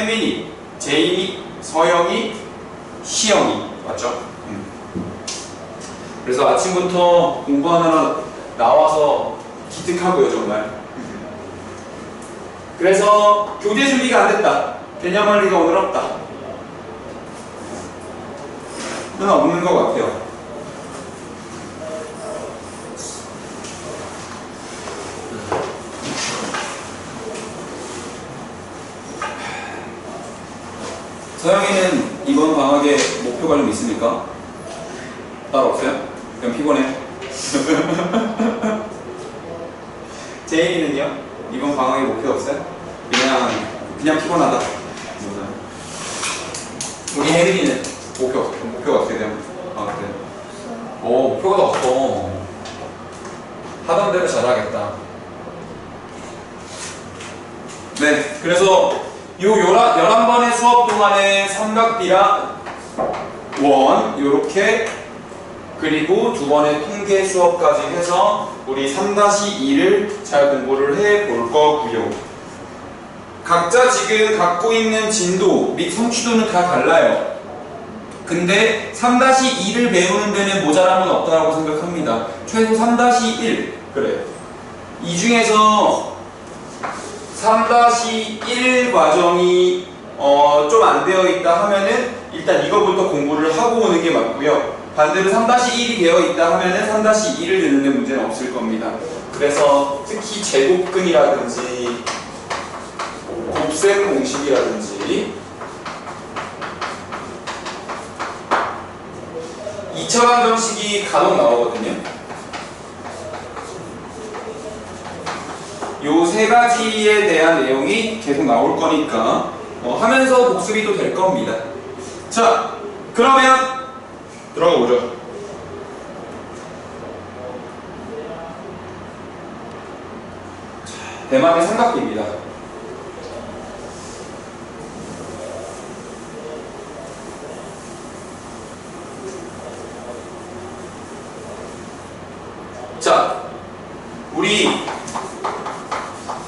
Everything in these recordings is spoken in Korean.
혜민이, 제인이, 서영이, 시영이. 맞죠? 그래서 아침부터 공부하느라 나와서 기특하고요, 정말. 그래서 교재 준비가 안 됐다. 개념 원리가 오늘 없다. 누나 없는 것 같아요. 서영이는 이번 방학에 목표가 좀 있습니까? 따로 없어요? 그냥 피곤해. 제인이는요? 이번 방학에 목표 없어요? 그냥 피곤하다. 우리 혜린이는 목표가 어떻게 돼요? 아, 그래. 오, 목표가 없어. 하던 대로 잘하겠다. 네, 그래서 요 11번의 수업 동안에 삼각비랑 원 요렇게, 그리고 2번의 통계 수업까지 해서 우리 3-2를 잘 공부를 해 볼 거고요. 각자 지금 갖고 있는 진도 및 성취도는 다 달라요. 근데 3-2를 배우는 데는 모자람은 없다고 생각합니다. 최소 3-1 그래요. 이 중에서 3-1 과정이 좀 안 되어 있다 하면은 일단 이거부터 공부를 하고 오는 게 맞고요. 반대로 3-1이 되어 있다 하면은 3-2를 듣는데 문제는 없을 겁니다. 그래서 특히 제곱근이라든지 곱셈 공식이라든지 2차 방정식이 간혹 나오거든요. 요 세 가지에 대한 내용이 계속 나올 거니까 하면서 복습이 또 될 겁니다. 자, 그러면 들어가 보죠. 대망의 삼각비입니다. 자, 우리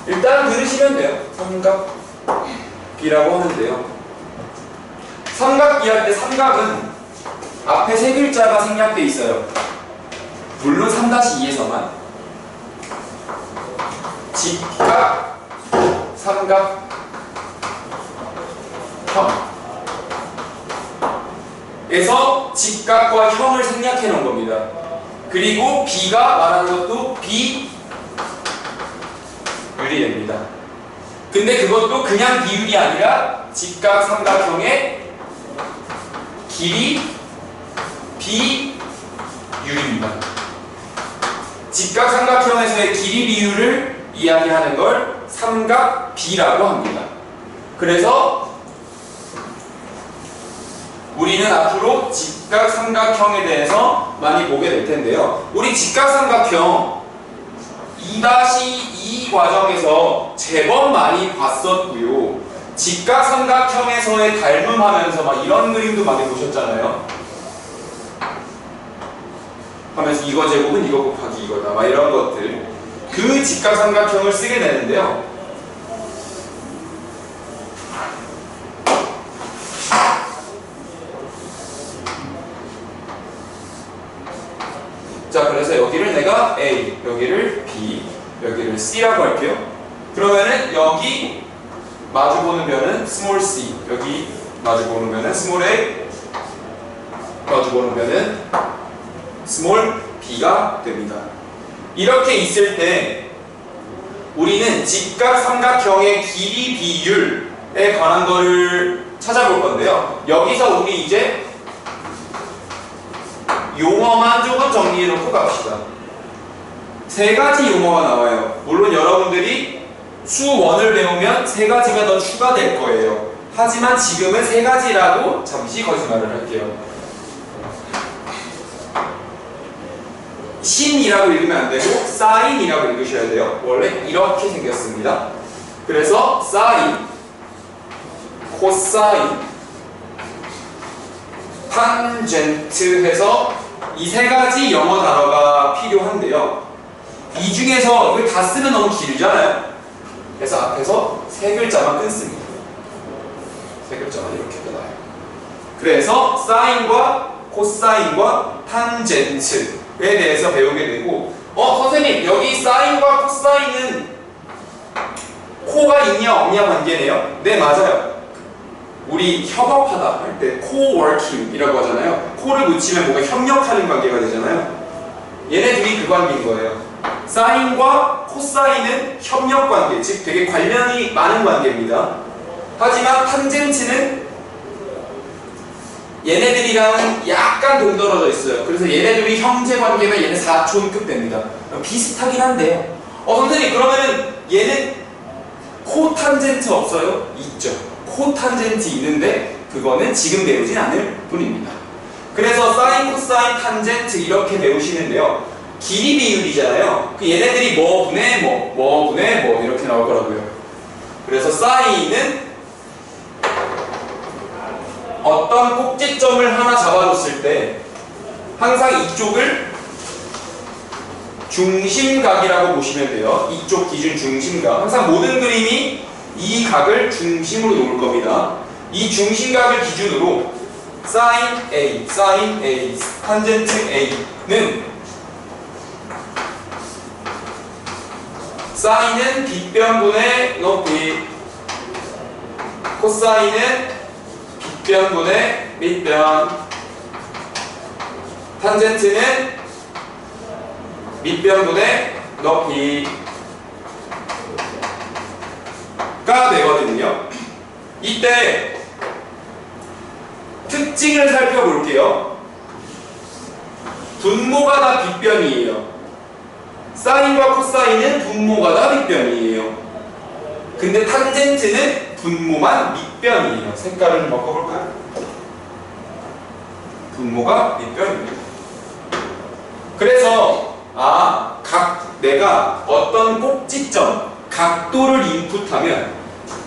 일단 들으시면 돼요. 삼각비라고 하는데요. 삼각비 할 때 삼각은 앞에 세 글자가 생략되어 있어요. 물론 3-2에서만 직각, 삼각, 형에서 직각과 형을 생략해 놓은 겁니다. 그리고 비가 말하는 것도 비율이 됩니다. 근데 그것도 그냥 비율이 아니라 직각 삼각형의 길이 비율입니다. 직각 삼각형에서의 길이 비율을 이야기하는 걸 삼각비라고 합니다. 그래서 우리는 앞으로 직각 삼각형에 대해서 많이 보게 될 텐데요. 우리 직각 삼각형 2-2 과정에서 제법 많이 봤었고요. 직각 삼각형에서의 닮음하면서 막 이런 그림도 많이 보셨잖아요. 하면서 이거 제곱은 이거 곱하기 이거다 막 이런 것들, 그 직각 삼각형을 쓰게 되는데요. 자, 그래서 여기를 내가 A, 여기를 B, 여기를 C라고 할게요. 그러면은 여기 마주보는 변은 스몰 c, 여기 마주보는 변은 스몰 a, 마주보는 변은 스몰 b가 됩니다. 이렇게 있을 때 우리는 직각 삼각형의 길이 비율에 관한 거를 찾아볼 건데요. 여기서 우리 이제 용어만 조금 정리해 놓고 갑시다. 세 가지 용어가 나와요. 물론 여러분들이 수1을 배우면 세 가지가 더 추가될 거예요. 하지만 지금은 세 가지라고 잠시 거짓말을 할게요. 신이라고 읽으면 안 되고 사인이라고 읽으셔야 돼요. 원래 이렇게 생겼습니다. 그래서 사인, 코사인, 탄젠트 해서 이 세 가지 영어 단어가 필요한데요. 이 중에서 이걸 다 쓰면 너무 길잖아요. 그래서 앞에서 세 글자만 끊습니다. 세 글자만 이렇게 나와요. 그래서 사인과 코사인과 탄젠트에 대해서 배우게 되고, 선생님 여기 사인과 코사인은 코가 있냐 없냐 관계네요. 네, 맞아요. 우리 협업하다 할 때 코워킹이라고 하잖아요. 코를 붙이면 뭔가 협력하는 관계가 되잖아요. 얘네들이 그 관계인 거예요. 사인과 코사인은 협력 관계, 즉 되게 관련이 많은 관계입니다. 하지만 탄젠트는 얘네들이랑은 약간 동떨어져 있어요. 그래서 얘네들이 형제 관계면 얘네 사촌급 됩니다. 비슷하긴 한데요. 선생님 그러면은 얘는 코탄젠트 없어요? 있죠. 코탄젠트 있는데 그거는 지금 배우진 않을 뿐입니다. 그래서 사인, 코사인, 탄젠트 이렇게 배우시는데요. 길이 비율이잖아요. 그 얘네들이 뭐 분의 뭐 분의 뭐 이렇게 나올 거라고요. 그래서 사인은 어떤 꼭지점을 하나 잡아줬을 때 항상 이쪽을 중심각이라고 보시면 돼요. 이쪽 기준 중심각. 항상 모든 그림이 이 각을 중심으로 놓을 겁니다. 이 중심각을 기준으로 사인 A, 탄젠트 A는 사인은 빗변분의 높이, 코사인은 빗변분의 밑변, 탄젠트는 밑변분의 높이가 되거든요. 이때 특징을 살펴볼게요. 분모가 다 빗변이에요. 사인과 코사인은 분모가 다 밑변이에요. 근데 탄젠트는 분모만 밑변이에요. 색깔을 좀 바꿔볼까요? 분모가 밑변입니다. 그래서 내가 어떤 꼭지점, 각도를 인풋하면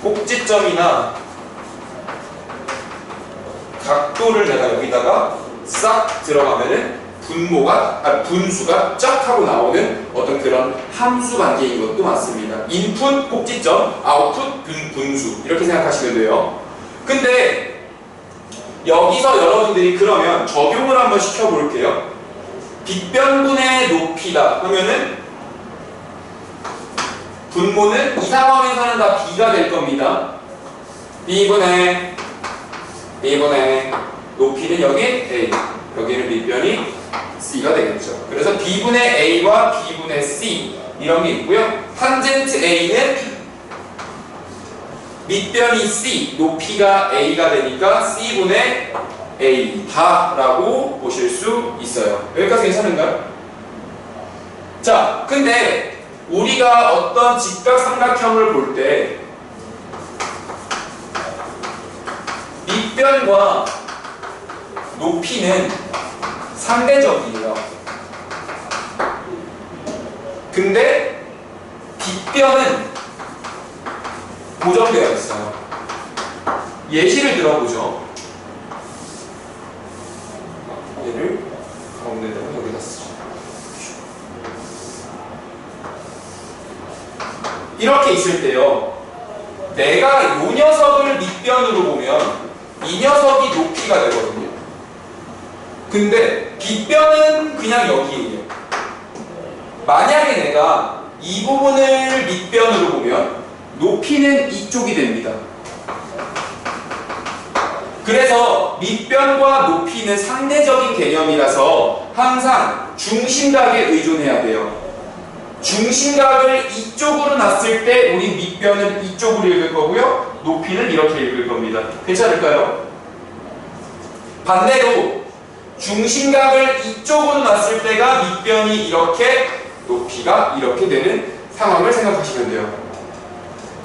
꼭지점이나 각도를 내가 여기다가 싹 들어가면은 분수가 쫙 하고 나오는 어떤 그런 함수 관계인 것도 맞습니다. 인풋 꼭지점, 아웃풋 분수 이렇게 생각하시면 돼요. 근데 여기서 여러분들이 그러면 적용을 한번 시켜볼게요. 빗변분의 높이다 하면은 분모는 이 상황에서는 다 B가 될 겁니다. B분의 높이는 여기 A, 여기는 밑변이 C가 되겠죠. 그래서 B분의 A와 B분의 C 이런 게 있고요. 탄젠트 A는 밑변이 C, 높이가 A가 되니까 C분의 A 다라고 보실 수 있어요. 여기까지 괜찮은가요? 자, 근데 우리가 어떤 직각삼각형을 볼 때 밑변과 높이는 상대적이에요. 근데 빗변은 고정되어 있어요. 예시를 들어보죠. 얘를 가운데다가 여기다 쓰죠. 이렇게 있을 때요. 내가 이 녀석을 밑변으로 보면 이 녀석이 높이가 되거든요. 근데 빗변은 그냥 여기에요. 만약에 내가 이 부분을 밑변으로 보면 높이는 이쪽이 됩니다. 그래서 밑변과 높이는 상대적인 개념이라서 항상 중심각에 의존해야 돼요. 중심각을 이쪽으로 놨을 때 우리 밑변은 이쪽으로 읽을 거고요. 높이는 이렇게 읽을 겁니다. 괜찮을까요? 반대로 중심각을 이쪽으로 놨을 때가 밑변이 이렇게, 높이가 이렇게 되는 상황을 생각하시면 돼요.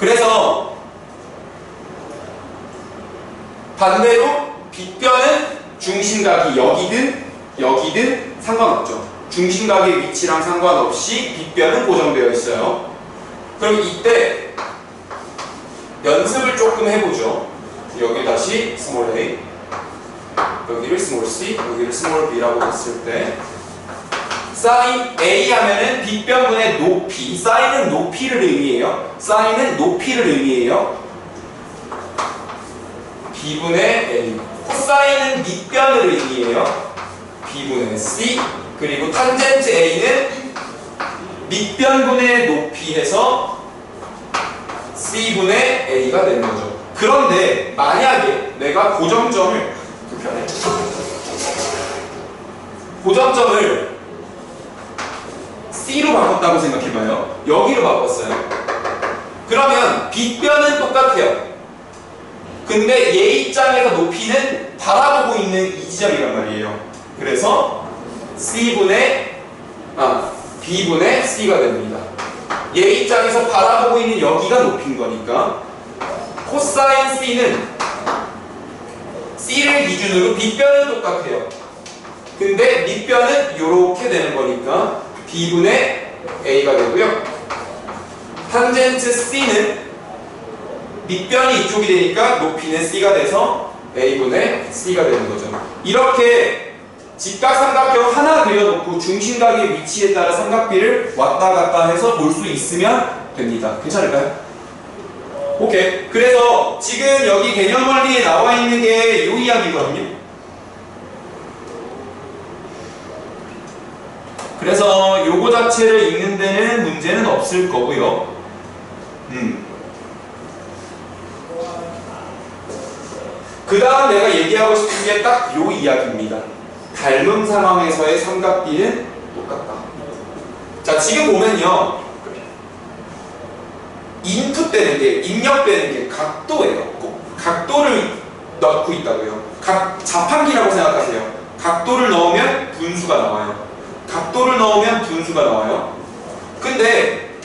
그래서 반대로 빗변은 중심각이 여기든 상관없죠. 중심각의 위치랑 상관없이 빗변은 고정되어 있어요. 그럼 이때 연습을 조금 해보죠. 여기 다시 스몰 a, 여기를 스몰 c, 여기를 스몰 b라고 했을 때 사인 a 하면은 빗변분의 높이, 사인은 높이를 의미해요. 사인은 높이를 의미해요. B분의 A. 코사인은 밑변을 의미해요. B분의 C. 그리고 탄젠트 A는 밑변분의 높이 해서 C분의 A가 되는 거죠. 그런데 만약에 내가 고정점을 불편해. 고정점을 C로 바꿨다고 생각해봐요. 여기로 바꿨어요. 그러면 빗변은 똑같아요. 근데 얘 입장에서 높이는 바라보고 있는 이 지점이란 말이에요. 그래서 B분의 C가 됩니다. 얘 입장에서 바라보고 있는 여기가 높인 거니까 코사인 C는 C를 기준으로 빗변은 똑같아요. 근데 밑변은 이렇게 되는 거니까 B분의 A가 되고요. 탄젠트 C는 밑변이 이쪽이 되니까 높이는 C가 돼서 A분의 C가 되는 거죠. 이렇게 직각삼각형 하나 그려놓고 중심각의 위치에 따라 삼각비를 왔다 갔다 해서 볼 수 있으면 됩니다. 괜찮을까요? 오케이. 그래서 지금 여기 개념 원리에 나와 있는 게 이 이야기거든요. 그래서 요거 자체를 읽는 데는 문제는 없을 거고요. 그 다음 내가 얘기하고 싶은 게 딱 요 이야기입니다. 닮은 상황에서의 삼각비는 똑같다. 자, 지금 보면요. 인풋되는 게, 입력되는 게 각도예요. 꼭 각도를 넣고 있다고요. 자판기라고 생각하세요. 각도를 넣으면 분수가 나와요. 각도를 넣으면 분수가 나와요. 근데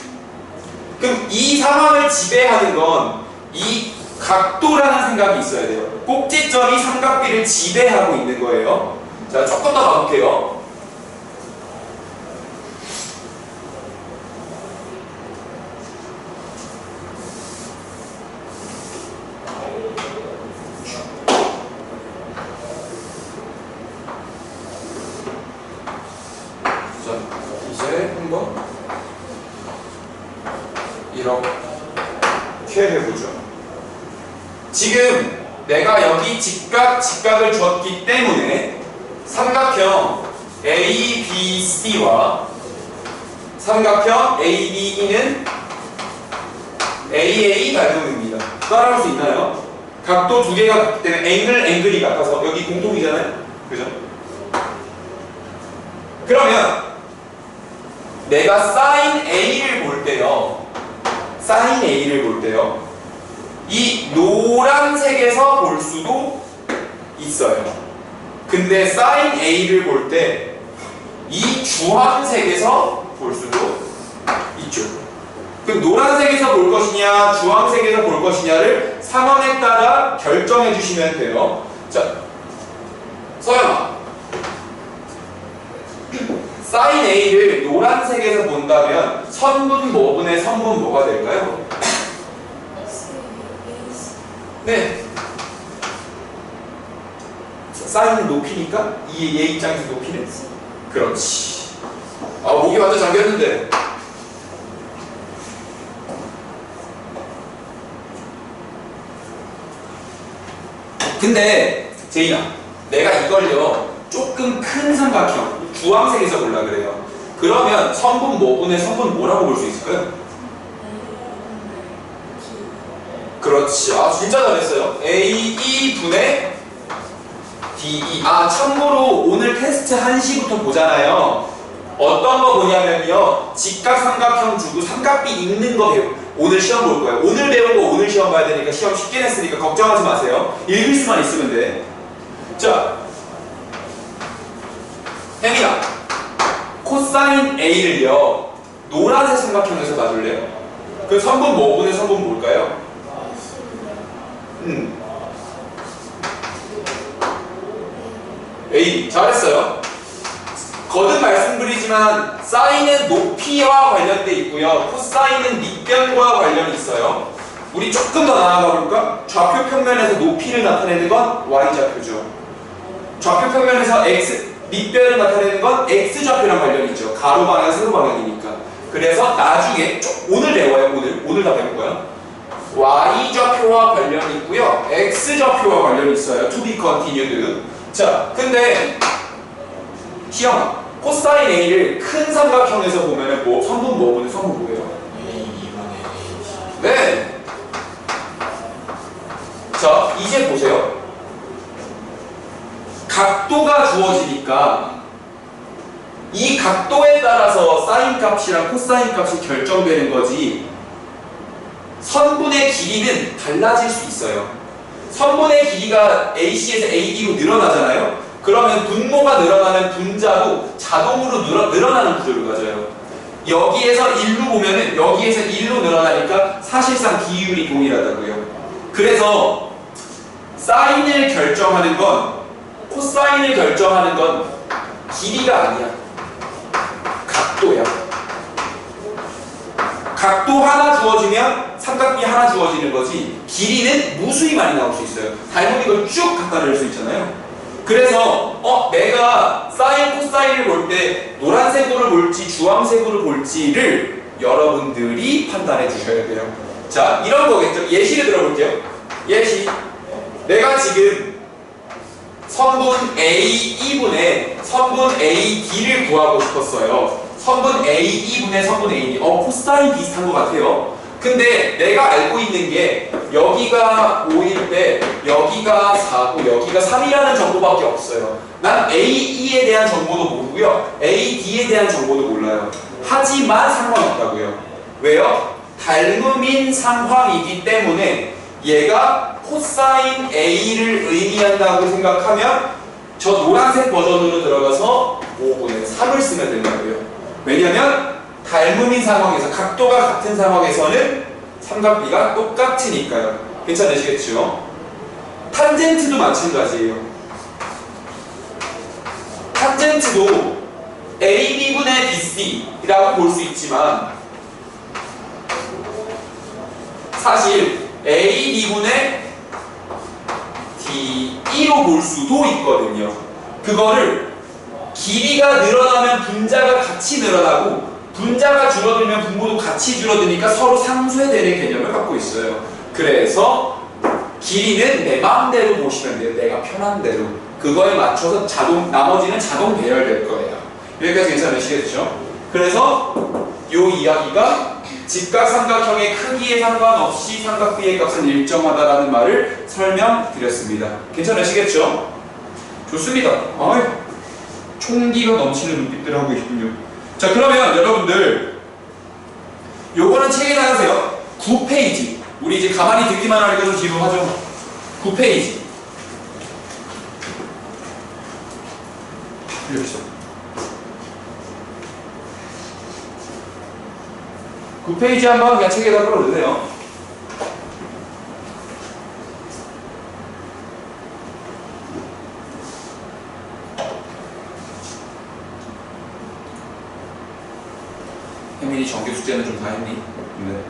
그럼 이 상황을 지배하는 건 이 각도라는 생각이 있어야 돼요. 꼭지점이 삼각비를 지배하고 있는 거예요. 자, 조금 더 가볼게요. 자, 이제 한번 이렇게 해보죠. 지금 내가 여기 직각을 줬기 때문에 삼각형 ABC와 삼각형 ABE는 AA 닮음입니다. 따라할 수 있나요? 각도 두 개가 같기 때문에 앵글이 같아서 여기 공통이잖아요. 그죠? 그러면 내가 sin A를 볼 때요. 이 노란색에서 볼 수도 있어요. 근데 sin A를 볼 때 이 주황색에서 볼 수도 있죠. 그럼 노란색에서 볼 것이냐 주황색에서 볼 것이냐를 상황에 따라 결정해 주시면 돼요. 자, 서연아, sin A를 노란색에서 본다면 선분 뭐분의 선분 뭐가 될까요? 네. 사인은 높이니까 얘 입장에서 높이는 그렇지. 아, 목이 완전 잠겼는데. 근데 제이나, 내가 이걸요 조금 큰 삼각형 주황색에서 볼라 그래요. 그러면 선분 뭐분의 선분 뭐라고 볼 수 있을까요? 그렇지. 아, 진짜 잘했어요. AE 분의 DE. 아, 참고로 오늘 테스트 1시부터 보잖아요. 어떤 거 보냐면요. 직각삼각형 주고 삼각비 읽는 거 오늘 시험 볼 거예요. 오늘 배운 거 오늘 시험 봐야 되니까 시험 쉽게 냈으니까 걱정하지 마세요. 읽을 수만 있으면 돼. 자, 혜민아, 코사인 A를요 노란색 삼각형에서 봐줄래요? 그 선분 뭐분의 선분 뭘까요? A. 잘했어요. 거듭 말씀드리지만 사인은 높이와 관련돼 있고요. 코사인은 밑변과 관련이 있어요. 우리 조금 더 나아가 볼까? 좌표 평면에서 높이를 나타내는 건 Y좌표죠. 좌표 평면에서 밑변을 나타내는 건 X좌표랑 관련이 있죠. 가로 방향, 세로 방향이니까. 그래서 나중에 오늘 배워요. 오늘 다 배울 거야. y좌표와 관련이 있고요. x좌표와 관련이 있어요. to be continued. 자, 근데 시영 코사인 a를 큰 삼각형에서 보면은 뭐 성분 뭐분의 성분 뭐예요? 네. 자, 이제 보세요. 각도가 주어지니까 이 각도에 따라서 사인 값이랑 코사인 값이 결정되는 거지 선분의 길이는 달라질 수 있어요. 선분의 길이가 AC에서 AD로 늘어나잖아요. 그러면 분모가 늘어나는 분자도 자동으로 늘어나는 구조를 가져요. 여기에서 1로 보면은 여기에서 1로 늘어나니까 사실상 비율이 동일하다고요. 그래서 사인을 결정하는 건 코사인을 결정하는 건 길이가 아니야. 각도야. 각도 하나 주어지면 삼각비 하나 주어지는 거지 길이는 무수히 많이 나올 수 있어요. 닮은 이걸 쭉 갖다 낼 수 있잖아요. 그래서 내가 사인 코사인을 볼 때 노란색으로 볼지 주황색으로 볼지를 여러분들이 판단해 주셔야 돼요. 자, 이런 거겠죠. 예시를 들어볼게요. 예시. 내가 지금 선분 A2분의 선분 AD를 구하고 싶었어요. 선분 A2분의 선분 AD. 코사인 비슷한 것 같아요. 근데 내가 알고 있는 게 여기가 5일 때 여기가 4고 여기가 3이라는 정보밖에 없어요. 난 AE에 대한 정보도 모르고요. AD에 대한 정보도 몰라요. 하지만 상관없다고요. 왜요? 닮음인 상황이기 때문에 얘가 코사인 A를 의미한다고 생각하면 저 노란색 버전으로 들어가서 5분의 3을 쓰면 된다고요. 왜냐면 닮음인 상황에서 각도가 같은 상황에서는 삼각비가 똑같으니까요. 괜찮으시겠죠? 탄젠트도 마찬가지예요. 탄젠트도 AB분의 BC라고 볼 수 있지만 사실 AB분의 DE로 볼 수도 있거든요. 그거를 길이가 늘어나면 분자가 같이 늘어나고 분자가 줄어들면 분모도 같이 줄어드니까 서로 상쇄되는 개념을 갖고 있어요. 그래서 길이는 내 마음대로 보시면 돼요. 내가 편한 대로. 그거에 맞춰서 나머지는 자동 배열될 거예요. 여기까지 괜찮으시겠죠? 그래서 요 이야기가 직각삼각형의 크기에 상관없이 삼각비의 값은 일정하다라는 말을 설명드렸습니다. 괜찮으시겠죠? 좋습니다. 총기가 넘치는 눈빛들을 하고 계시군요. 자, 그러면 여러분들 요거는 책에 나가세요. 9페이지. 우리 이제 가만히 듣기만 하니까 좀 지루하죠? 9페이지. 그렇죠. 9페이지 한번 그냥 책에다 끌어넣으세요. 혜민이 정규 숙제는 좀 다 했니? 네.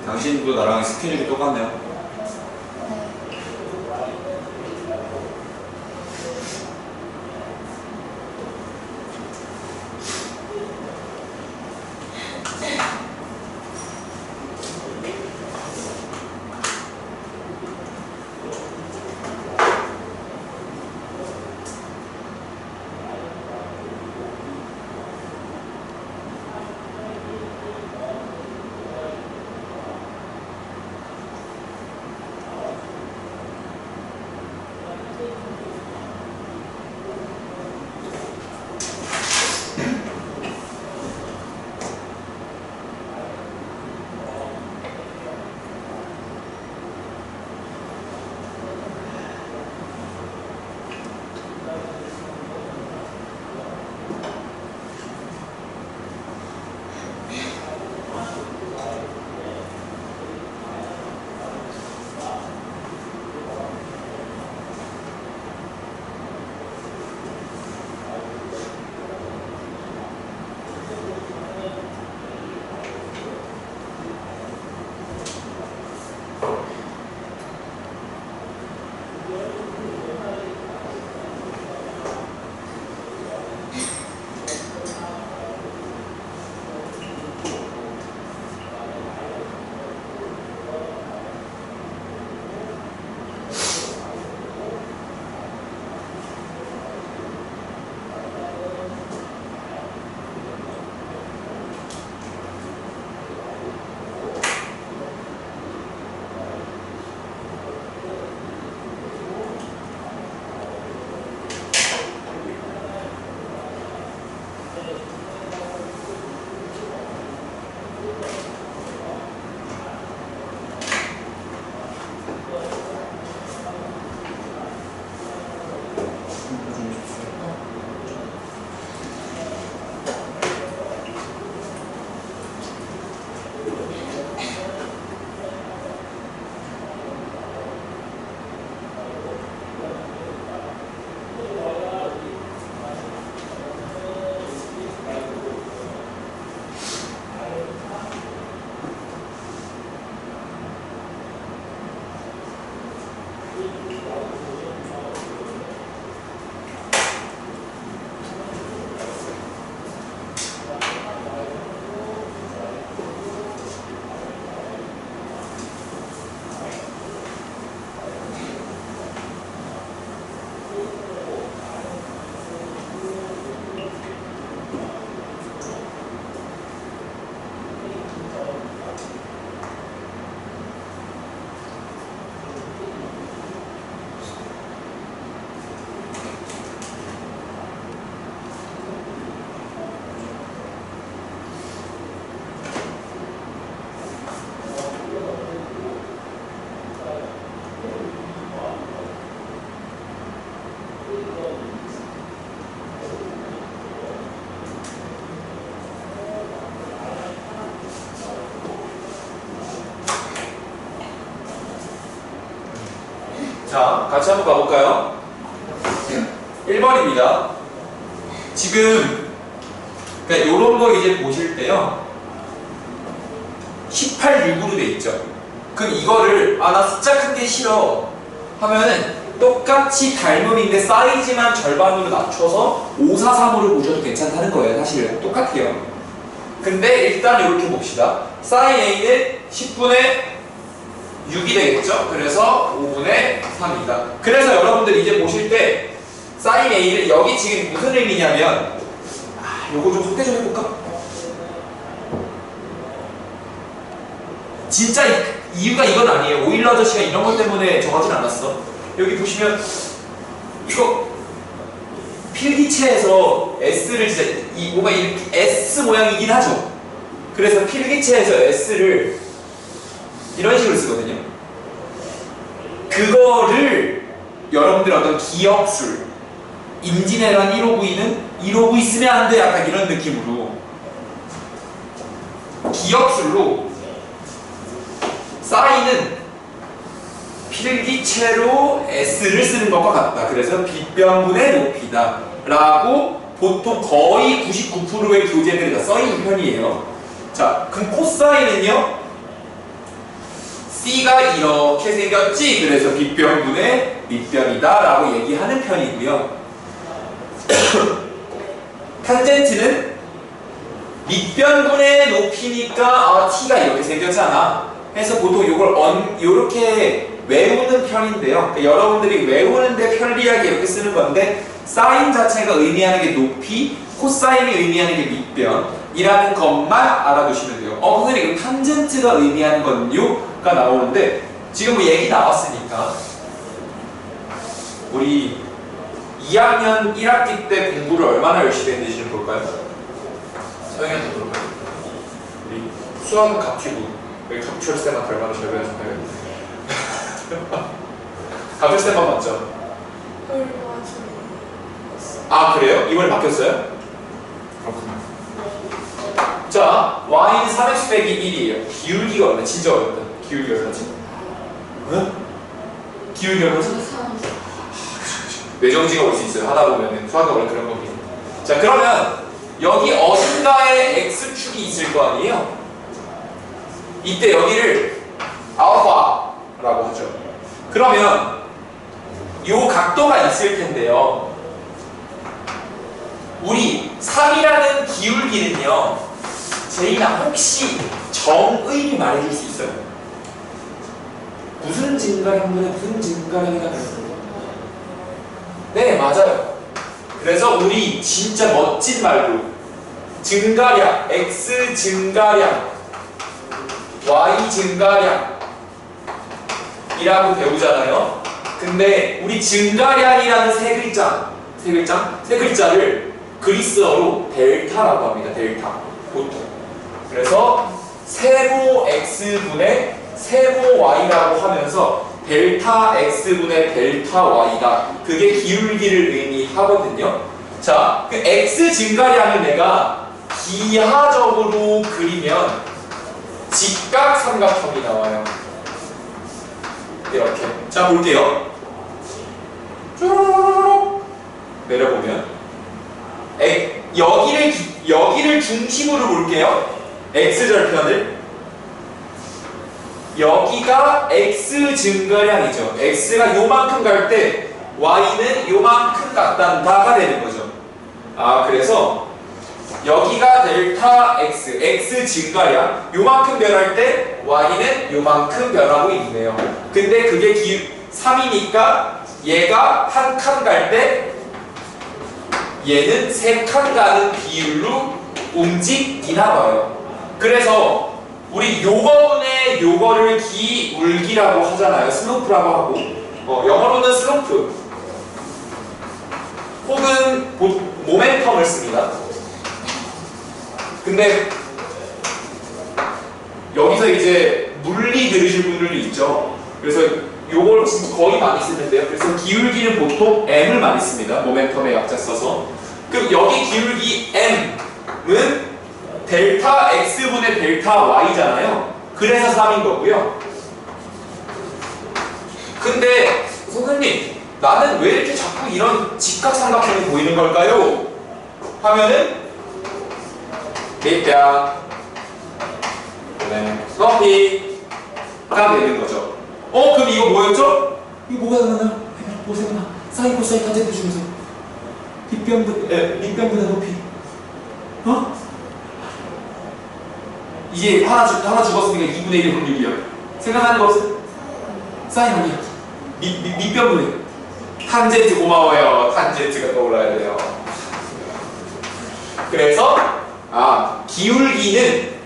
당신도 나랑 스케줄이 똑같네요. 자, 같이 한번 가볼까요? 1번입니다. 지금 그러니까 요런 거 이제 보실 때요 18, 6으로 돼 있죠. 그럼 이거를 나 숫자 큰 게 싫어 하면은 똑같이 닮음인데 사이즈만 절반으로 낮춰서 5, 4, 3으로 보셔도 괜찮다는 거예요. 사실은 똑같아요. 근데 일단 이렇게 봅시다. 사인 A는 10분의 6이 되겠죠? 그래서 5분의 3이다. 그래서 여러분들 이제 보실 때 사인 A를 여기 지금 무슨 의미냐면 요거 좀 확대 좀 해볼까? 진짜 이유가 이건 아니에요. 오일러 아저씨가 이런 것 때문에 정하진 않았어. 여기 보시면 이거 필기체에서 S를 진짜 뭔가 이 S 모양이긴 하죠. 그래서 필기체에서 S를 이런 식으로 쓰거든요. 그거를 여러분들 어떤 기억술 임진왜란 1호부위는 1호부위 쓰면 안 돼 약간 이런 느낌으로 기억술로 사인은 필기체로 S를 쓰는 것과 같다. 그래서 빗변분의 높이다 라고 보통 거의 99%의 교재들이 다 써있는 편이에요. 자, 그럼 코사인은요 C가 이렇게 생겼지 그래서 빗변분의 밑변이다 라고 얘기하는 편이고요. 탄젠트는 밑변분의 높이니까 T가 이렇게 생겼잖아 해서 보통 이걸 이렇게 외우는 편인데요. 그러니까 여러분들이 외우는데 편리하게 이렇게 쓰는 건데 사인 자체가 의미하는 게 높이, 코사인이 의미하는 게 밑변이라는 것만 알아두시면 돼요. 선생님 이거 탄젠트가 의미하는 건요가 나오는데 지금 뭐 얘기 나왔으니까 우리 2학년 1학기 때 공부를 얼마나 열심히 했는지 좀 볼까요? 서영이한테 물어봐요. 우리 수학 갑티브 여기 갑출쌤한테 얼마나 잘 배웠나요? 갑출쌤만 맞죠? 그래요? 이번에 바뀌었어요? 그렇구나. 자, y는 3x 빼기 1이에요. 기울기가 얼마? 진짜 어렵다. 기울기가 얼마지? 응? 기울기 얼마지? 외정지가 올 수 있어요. 하다 보면은 수학이 원래 그런 겁니다. 자, 그러면 여기 어딘가에 x축이 있을 거 아니에요? 이때 여기를 알파라고 하죠. 그러면 요 각도가 있을 텐데요. 우리 3이라는 기울기는요. 제이나 혹시 정의를 말해줄 수 있어요? 무슨 증가량분에 무슨 증가량이가 되는 네, 맞아요. 그래서 우리 진짜 멋진 말로 증가량, x 증가량, y 증가량 이라고 배우잖아요. 근데 우리 증가량이라는 세 글자를 그리스어로 델타라고 합니다. 델타. 보통. 그래서 세모 x분의 세모 y라고 하면서 델타 x분의 델타 y다. 그게 기울기를 의미하거든요. 자, 그 x 증가량을 내가 기하적으로 그리면 직각삼각형이 나와요. 이렇게. 자, 볼게요. 쭈루루루루 내려보면 여기를 중심으로 볼게요. x절편을. 여기가 x 증가량이죠. x가 요만큼 갈 때 y는 요만큼 같단다가 되는 거죠. 그래서 여기가 델타 x 증가량 요만큼 변할 때 y는 요만큼 변하고 있네요. 근데 그게 3이니까 얘가 한 칸 갈 때 얘는 3칸 가는 비율로 움직이나 봐요. 그래서 우리 요거분의 요거를 기울기라고 하잖아요. 슬로프라고 하고 영어로는 슬로프 혹은 모멘텀을 씁니다. 근데 여기서 이제 물리 들으실 분들도 있죠. 그래서 요걸 거의 많이 쓰는데요. 그래서 기울기는 보통 m을 많이 씁니다. 모멘텀의 약자 써서. 그럼 여기 기울기 m은 델타 x분의 델타 y잖아요. 그래서 3인 거고요. 근데 선생님, 나는 왜 이렇게 자꾸 이런 직각삼각형이 보이는 걸까요? 하면은 밑변, 높이가 되는 거죠. 그럼 이거 뭐였죠? 이거 뭐가 나나? 보세요. 사인, 코사인, 탄젠트 중에서 밑변보다 높이. 이제 하나 죽었으니까 2분의 1 확률이야. 생각나는 거 없어요? 사인 아니야. 밑변분의 탄젠트. 고마워요. 탄젠트가 떠올라야 돼요. 그래서 기울기는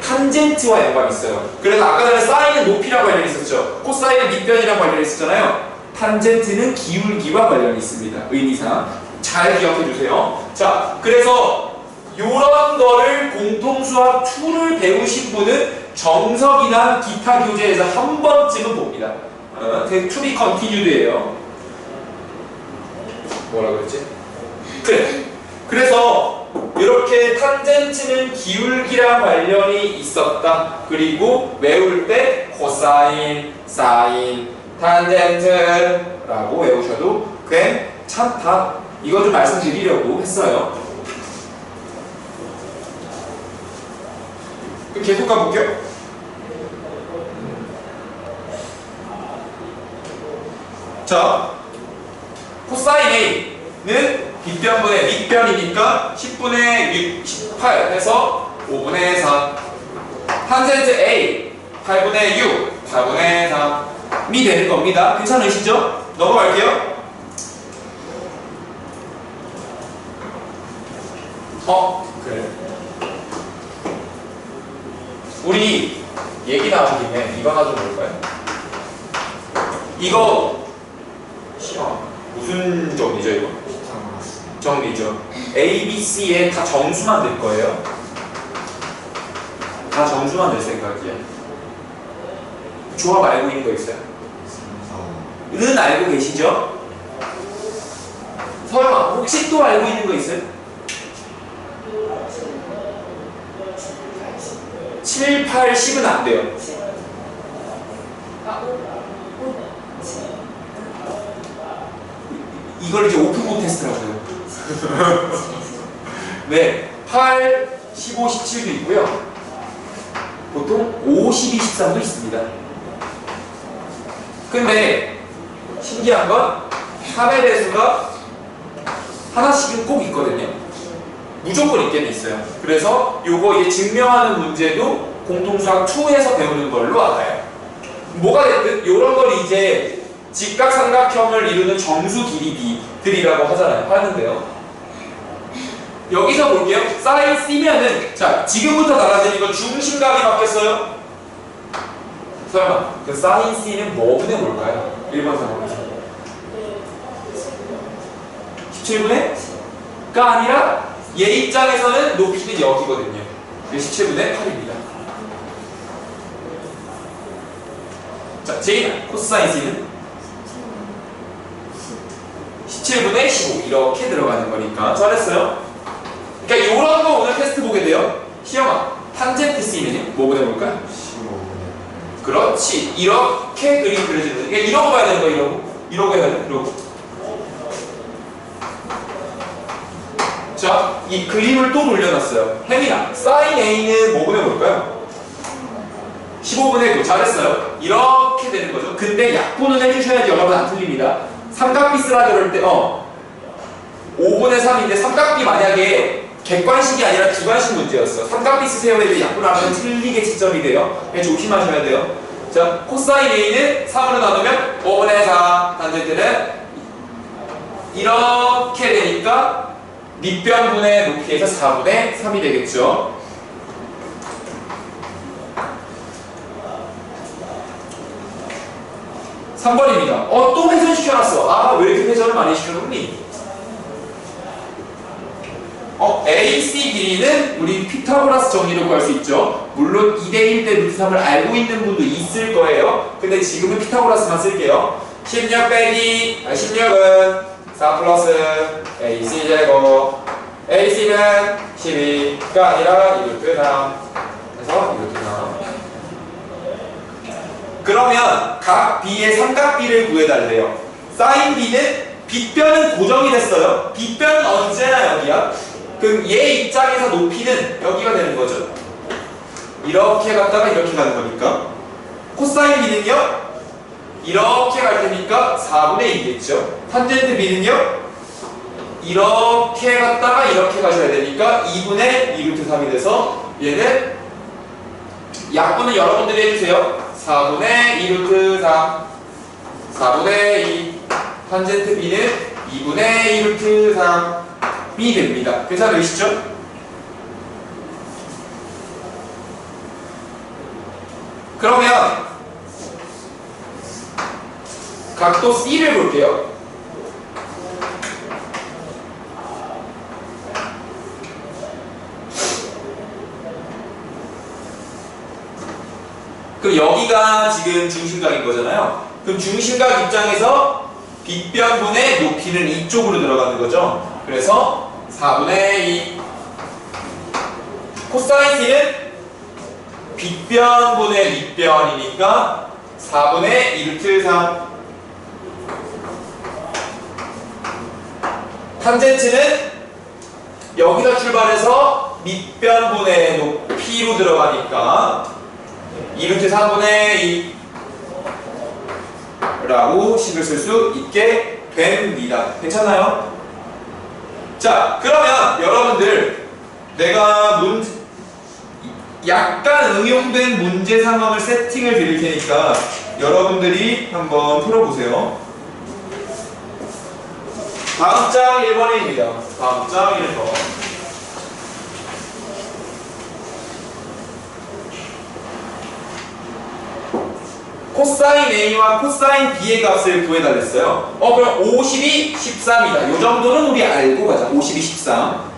탄젠트와 연관이 있어요. 그래서 아까 전에 사인은 높이랑 관련이 있었죠. 코사인은 밑변이랑 관련이 있었잖아요. 탄젠트는 기울기와 관련이 있습니다. 의미상 잘 기억해 주세요. 자, 그래서 요런 거를 공통수학 2를 배우신 분은 정석이나 기타 교재에서 한 번쯤은 봅니다. to be continued예요. 뭐라 그랬지? 그래. 그래서 이렇게 탄젠트는 기울기랑 관련이 있었다. 그리고 외울 때 코사인, 사인, 탄젠트라고 외우셔도 괜찮다. 이거 좀 말씀드리려고 했어요. 그럼 계속 가볼게요. 자, 코사인 A는 빗변분의 밑변이니까 10분의 6, 18 해서 5분의 3. 탄젠트 A 8분의 6, 4분의 3이 되는 겁니다. 괜찮으시죠? 넘어갈게요. 그래. 우리 얘기 나온 김에 이거 하나 좀 볼까요? 이거 무슨 정리죠 이거? 정리죠. A, B, C에 다 정수만 낼 거예요. 다 정수만 낼 생각이야. 조합 알고 있는 거 있어요? 는 알고 계시죠? 설마 혹시 또 알고 있는 거 있어요? 7, 8, 10은 안 돼요. 이걸 이제 오픈북 테스트라고 해요. 네, 8, 15, 17도 있고요. 보통 5, 12, 13도 있습니다. 근데 신기한 건 3의 배수가 하나씩은 꼭 있거든요. 무조건 있게는 있어요. 그래서 요거 이제 증명하는 문제도 공통수학 2에서 배우는 걸로 알아요. 뭐가 됐든 요런 걸 이제 직각삼각형을 이루는 정수 길이들이라고 하는데요. 여기서 볼게요. 사인 C면은 자 지금부터 달라진 이거 중심각이 바뀌었어요. 설마 그 사인 C는 뭐분의 뭘까요? 1번 4번에서 17분의? 가 아니라 얘 입장에서는 높이는 여기거든요. 17분의 8입니다. 자, J는 코사인 C는 17분의 15 이렇게 들어가는 거니까 잘했어요. 그러니까 이런 거 오늘 테스트 보게 돼요. 시영아, 탄젠트 C는 뭐 보내 볼까요? 15분의. 그렇지. 이렇게 그림 그려지는 거. 그러니까 이러고 봐야 되는 거. 이러고 해야 돼. 이러고. 자, 이 그림을 또 돌려놨어요. 혜민아, 사인 A는 뭐 보내 볼까요? 15분의 9. 잘했어요. 이렇게 되는 거죠. 근데 약분은 해주셔야지 여러분 안 틀립니다. 삼각비 쓰라 그럴 때 5분의 3인데 삼각비 만약에 객관식이 아니라 주관식 문제였어. 삼각비 쓰세요 해도 약분 안 하면 틀리게 지점이 돼요. 조심하셔야 돼요. 자, 코사인 A는 3으로 나누면 5분의 4. 탄젠트는 이렇게 되니까 밑변분의 높이에서 4분의 3이 되겠죠. (3번입니다) 또 회전시켜놨어. 왜 이렇게 회전을 많이 시켜놓니? AC 길이는 우리 피타고라스 정리로 구할 수 있죠. 물론 2대1 대 루트 3을 알고 있는 분도 있을 거예요. 근데 지금은 피타고라스만 쓸게요. 16 빼기 16은 4 플러스 AC 제곱 AC는 12가 아니라 2루트 3 그래서 2루트 3 그러면 각 B의 삼각비를 구해달래요. 사인 B는 빗변은 고정이 됐어요. 빗변은 언제나 여기야. 그럼 얘 입장에서 높이는 여기가 되는 거죠. 이렇게 갔다가 이렇게 가는 거니까. 코사인 B는요? 이렇게 갈 테니까 4분의 2겠죠. 탄젠트 B는요? 이렇게 갔다가 이렇게 가셔야 되니까 2분의 2루트 3이 돼서 얘는 약분은 여러분들이 해주세요. 4분의 2루트 3 4분의 2 탄젠트 B는 2분의 2루트 3이 됩니다. 괜찮으시죠? 그러면 각도 C를 볼게요. 그럼 여기가 지금 중심각인 거잖아요. 그럼 중심각 입장에서 빗변분의 높이는 이쪽으로 들어가는 거죠. 그래서 4분의 2 코사인 C는 빗변분의 밑변이니까 4분의 2루트 3 탄젠트는 여기서 출발해서 밑변분의 높이로 들어가니까 2루트 3분의 2 라고 식을 쓸 수 있게 됩니다. 괜찮아요? 자, 그러면 여러분들 내가 약간 응용된 문제 상황을 세팅을 드릴 테니까 여러분들이 한번 풀어보세요. 다음 장 1번입니다. 다음 장 1번. 코사인 A와 코사인 B의 값을 구해달랬어요. 그럼 52, 13이다. 이 정도는 우리 알고 가자. 52, 13.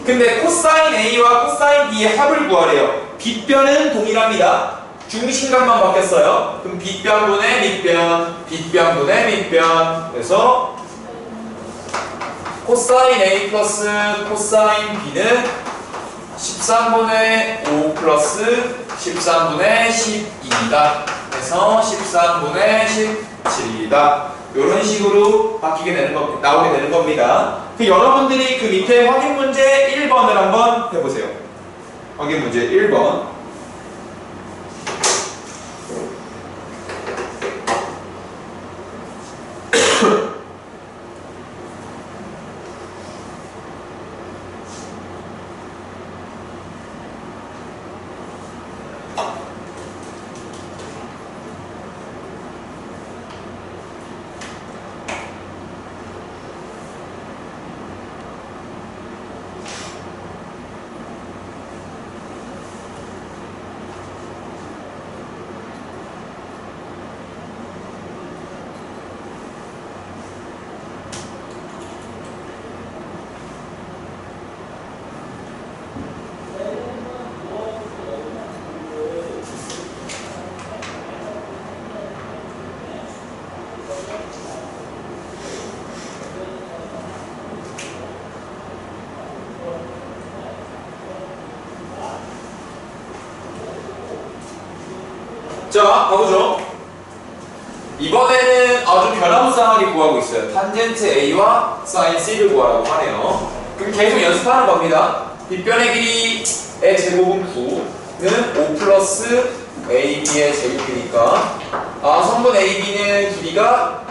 근데 코사인 A와 코사인 B의 합을 구하래요. 빗변은 동일합니다. 중심각만 바뀌었어요. 그럼 빗변분의 밑변, 빗변분의 밑변. 그래서 코사인 A 플러스 코사인 B는 13분의 5 플러스 13분의 12이다. 그래서 13분의 17이다. 이런 식으로 바뀌게 되는 나오게 되는 겁니다. 여러분들이 그 밑에 확인 문제 1번을 한번 해보세요. 확인 문제 1번. 자, 가보죠. 이번에는 아주 변화무쌍하게 구하고 있어요. 탄젠트 A와 사인 C를 구하라고 하네요. 그럼 계속 연습하는 겁니다. 빗변의 길이의 제곱은 9는 5 플러스 AB의 제곱이니까 성분 AB는 길이가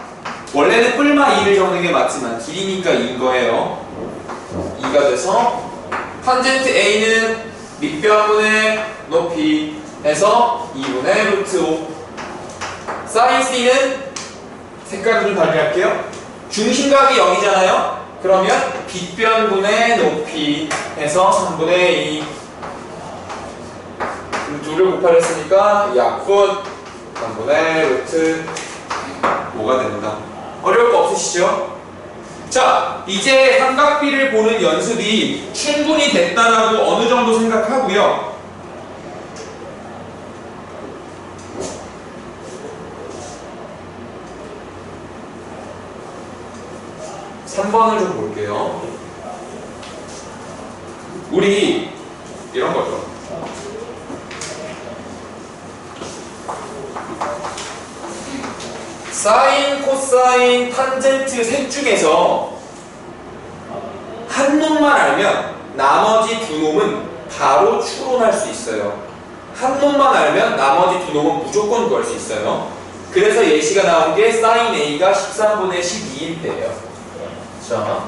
원래는 뿔마 2를 적는 게 맞지만 길이니까 2인 거예요. 2가 돼서 탄젠트 A는 밑변분의 높이 해서 2분의 루트 5 사인 C는 색깔을 좀 다르게 할게요. 중심각이 0이잖아요. 그러면 빗변분의 높이 해서 3분의 2 2를 곱하랬으니까 약분 3분의 루트 5가 된다. 어려울 거 없으시죠? 자, 이제 삼각비를 보는 연습이 충분히 됐다라고 어느 정도 생각하고요. 3번을 좀 볼게요. 우리 이런 거죠. 사인, 코사인, 탄젠트 셋 중에서 한 놈만 알면 나머지 두 놈은 바로 추론할 수 있어요. 한 놈만 알면 나머지 두 놈은 무조건 구할 수 있어요. 그래서 예시가 나온 게 사인 A가 13분의 12일 때예요. 자,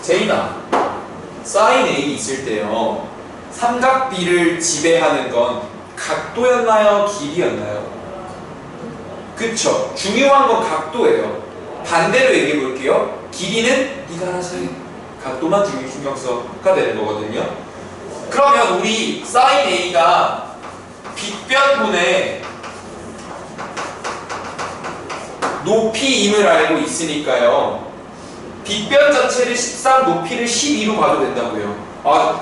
제이나 사인 A 있을 때요. 삼각 B를 지배하는 건 각도였나요? 길이였나요? 그쵸. 중요한 건 각도예요. 반대로 얘기해 볼게요. 길이는 네가 알아서 해. 각도만 신경 써가 되는 거거든요. 그러면 우리 사인 A가 빗변분의 높이임을 알고 있으니까요. 빗변 자체를 13, 높이를 12로 봐도 된다고요.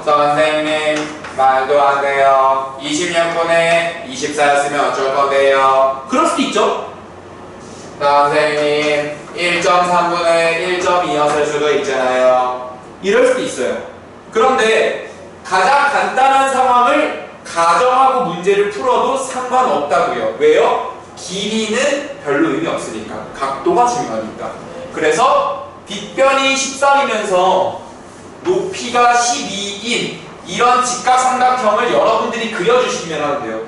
선생님 말도 안 돼요. 26분의 24였으면 어쩔 건데요. 그럴 수도 있죠. 선생님 1.3분의 1.2였을 수도 있잖아요. 이럴 수도 있어요. 그런데 가장 간단한 상황을 가정하고 문제를 풀어도 상관없다고요. 왜요? 길이는 별로 의미 없으니까. 각도가 중요하니까. 그래서 빗변이 13이면서 높이가 12인 이런 직각삼각형을 여러분들이 그려주시면 하는데요.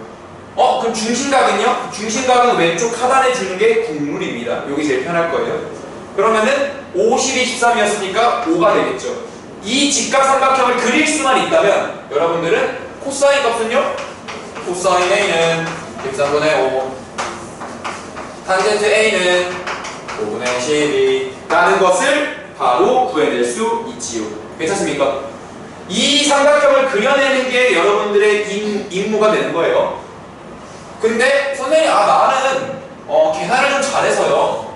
그럼 중심각은요? 중심각은 왼쪽 하단에 주는 게 국룰입니다. 여기 제일 편할 거예요. 그러면은 50이 13이었으니까 5가 되겠죠. 이 직각삼각형을 그릴 수만 있다면 여러분들은 코사인 값은요? 코사인 A는 13분의 5 탄젠트 A는 5분의 12 라는 것을 바로 구해낼 수 있지요. 괜찮습니까? 이 삼각형을 그려내는 게 여러분들의 임무가 되는 거예요. 근데 선생님 나는 계산을 좀 잘해서요.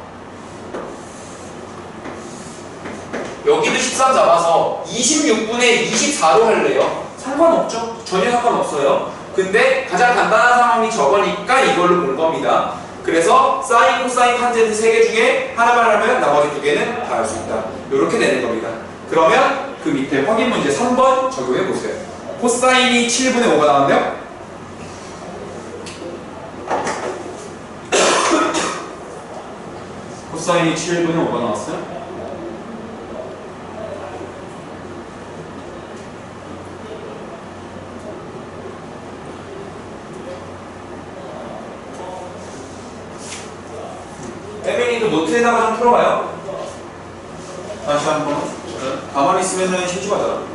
여기도 13 잡아서 26분의 24로 할래요. 상관없죠. 전혀 상관없어요. 근데 가장 간단한 상황이 저거니까 이걸로 본 겁니다. 그래서 사인, 코사인, 탄젠트 3개 중에 하나만 하면 나머지 2개는 다 할 수 있다. 이렇게 되는 겁니다. 그러면 그 밑에 확인 문제 3번 적용해 보세요. 코사인이 7분의 5가 나왔네요. 코사인이 7분의 5가 나왔어요. 에밀리도 노트에다가 좀 풀어봐요. 다시 한번. 가만히 있으면 실수하잖아.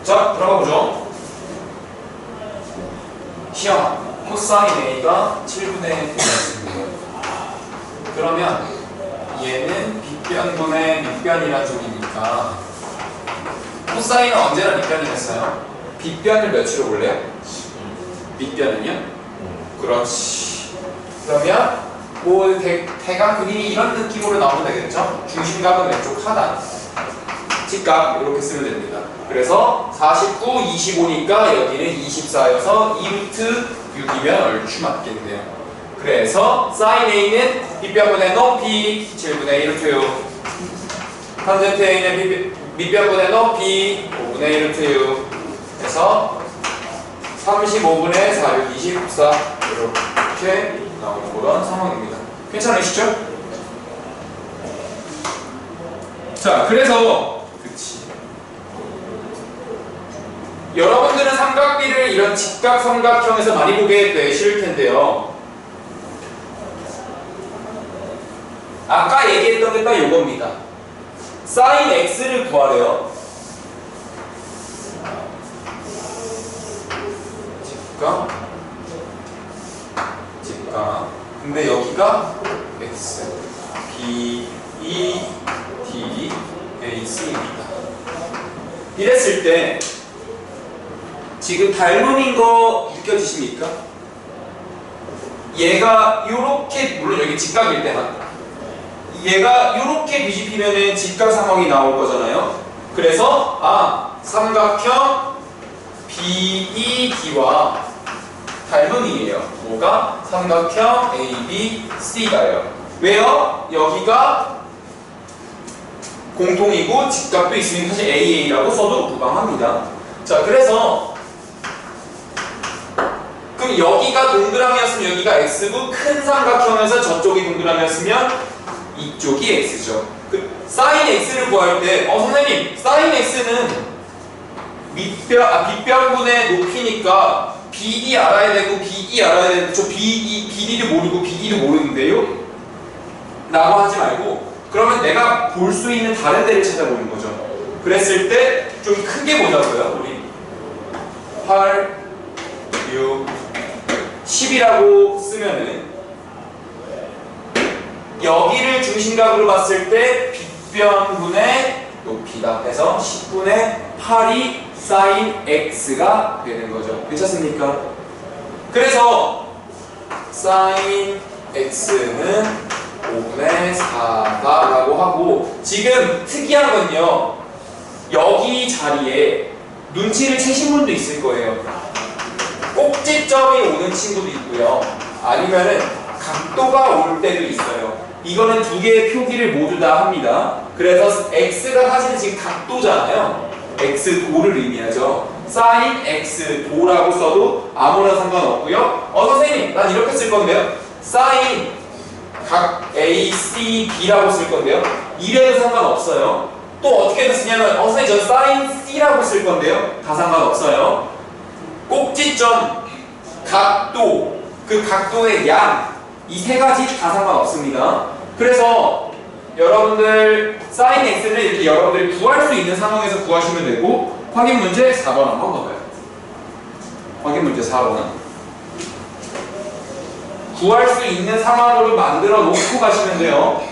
자, 들어가 보죠. 시험 코사인 A가 7분의 1이었습니다. 그러면 얘는 빗변분의 밑변이란 소리니까 코사인은 언제나 밑변이랬어요? 빗변을 몇으로 볼래요? 밑변은요? 그렇지. 그러면 뭐 대각 그림이 이런 느낌으로 나오면 되겠죠? 중심각은 왼쪽 하단, 직각 이렇게 쓰면 됩니다. 그래서 49, 25니까 여기는 24여서 2루트 6이면 얼추 맞겠네요. 그래서 sin A는 밑변분의 높이 7분의 1 루트 6 탄젠트 A는 밑변분의 높이 5분의 1 루트 6 그래서 35분의 4, 6, 24 이렇게 나오는 그런 상황입니다. 괜찮으시죠? 자, 그래서 여러분들은 삼각비를 이런 직각삼각형에서 많이 보게 되실 텐데요. 아까 얘기했던 게 딱 이겁니다. sin x를 구하래요. 직각. 근데 여기가 x, b, e, d, a, c입니다. 이랬을 때 지금 닮음인 거 느껴지십니까? 얘가 요렇게, 물론 여기 직각일 때만 얘가 요렇게 뒤집히면은 직각 상황이 나올 거잖아요. 그래서 삼각형 BED와 닮음이에요. 뭐가? 삼각형 ABC가요. 왜요? 여기가 공통이고 직각도 있으면 사실 AA라고 써도 무방합니다. 자, 그래서 그럼 여기가 동그라미였으면 여기가 X고 큰 삼각형에서 저쪽이 동그라미였으면 이쪽이 X죠. sin X를 구할 때 선생님 sin X는 밑변분의 높이니까 BD 알아야 되고 BE 알아야 되는데 저 BD도 모르고 BD도 모르는데요? 라고 하지 말고 그러면 내가 볼 수 있는 다른 데를 찾아보는 거죠. 그랬을 때 좀 크게 보자고요. 우리 8, 6, 10이라고 쓰면은 여기를 중심각으로 봤을 때 빗변분의 높이다 해서 10분의 8이 sin x가 되는 거죠. 괜찮습니까? 그래서 sin x는 5분의 4다라고 하고 지금 특이한 건요. 여기 자리에 눈치를 채신 분도 있을 거예요. 꼭지점이 오는 친구도 있고요. 아니면은 각도가 올 때도 있어요. 이거는 두 개의 표기를 모두 다 합니다. 그래서 x가 사실은 지금 각도잖아요. x도를 의미하죠. sin x도라고 써도 아무나 상관없고요. 선생님 난 이렇게 쓸 건데요. sin 각 A, C, B라고 쓸 건데요. 이래도 상관없어요. 또 어떻게 쓰냐면 선생님 저 sin C라고 쓸 건데요. 다 상관없어요. 꼭지점, 각도, 그 각도의 양, 이 세 가지 다 상관없습니다. 그래서 여러분들 sin x를 이렇게 여러분들이 구할 수 있는 상황에서 구하시면 되고 확인 문제 4번 한번 봐봐요. 확인 문제 4번은 구할 수 있는 상황으로 만들어 놓고 가시면 돼요.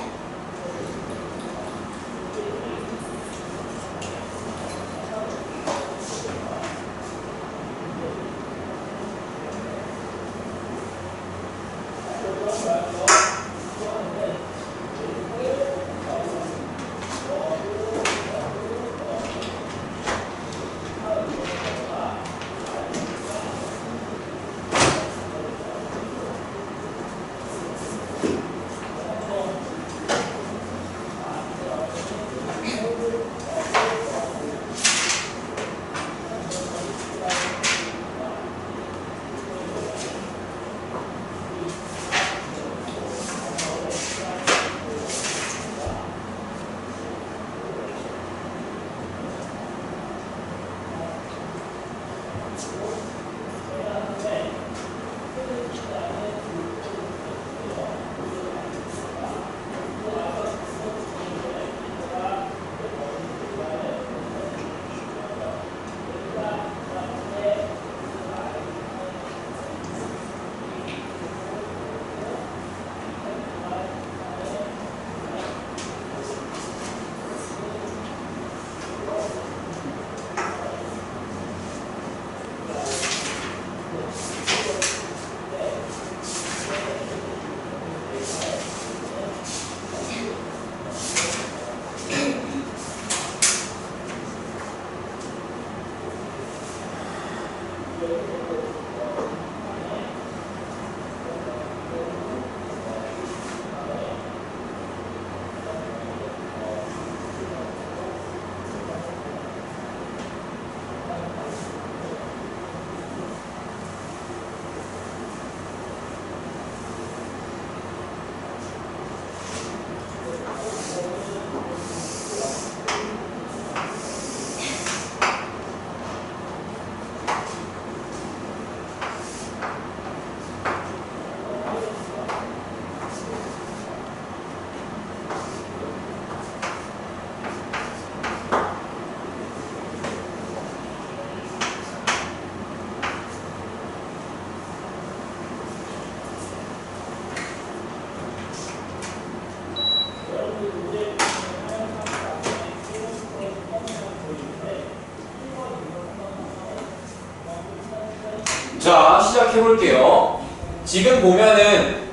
생각해 볼게요. 지금 보면은